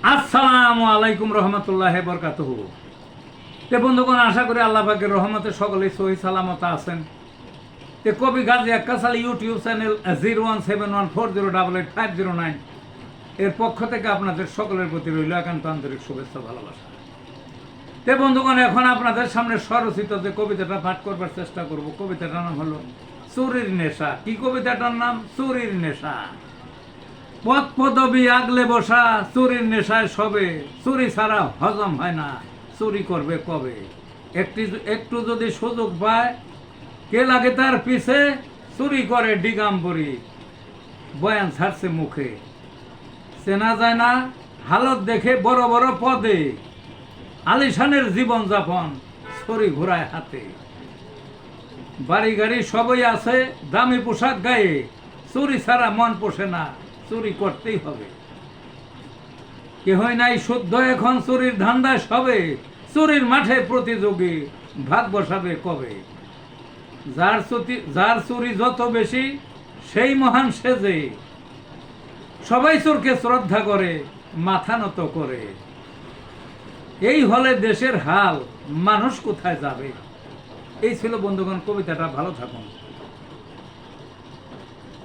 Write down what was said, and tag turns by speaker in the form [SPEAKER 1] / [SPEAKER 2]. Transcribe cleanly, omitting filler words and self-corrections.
[SPEAKER 1] আসসালামু আলাইকুম রহমতুল্লাহি বরকাতুহু। তে বন্ধুগণ, আশা করি আল্লাহ পাকের রহমতে সকলেই সহি সালামত আছেন। তে কবি গাজী আক্কাস আলী ইউটিউব চ্যানেল 017140885009 এর পক্ষ থেকে আপনাদের সকলের প্রতি রইল একান্ত আন্তরিক শুভেচ্ছা ভালোবাসা। তে বন্ধুগণ, এখন আপনাদের সামনে স্বরচিত যে কবিতাটা পাঠ করবার চেষ্টা করব, কবিতাটার নাম হলো চুরির নেশা। কি কবিতাটার নাম? চুরির নেশা। পদ পদবি আগলে বসা, চুরির নেশায় সবে, চুরি ছাড়া হজম হয় না, চুরি করবে কবে? একটু যদি সুযোগ পায়, কে লাগে তার পিছে, চুরি করে ডিগাম্বরি, বয়ান ছাড়ছে মুখে, চেনা যায় না হালত দেখে বড় বড় পদে, আলিশানের জীবন যাপন, ছড়ি ঘোরায় হাতে, বাড়ি গাড়ি সবই আছে, দামি পোশাক গায়ে, চুরি ছাড়া মন পোষে না, চুরি করতেই হবে। কেহই নাই শুদ্ধ এখন চুরির ধান্দায় সবে, চুরির মাঠে প্রতিযোগী ভাগ বসাবে কবে? যার চুরি যত বেশি সেই মহান সেজে, সবাই চোরকে শ্রদ্ধা করে, মাথা নত করে। এই হলে দেশের হাল, মানুষ কোথায় যাবে? এই ছিল বন্ধুগণ কবিতাটা। ভালো থাকুন।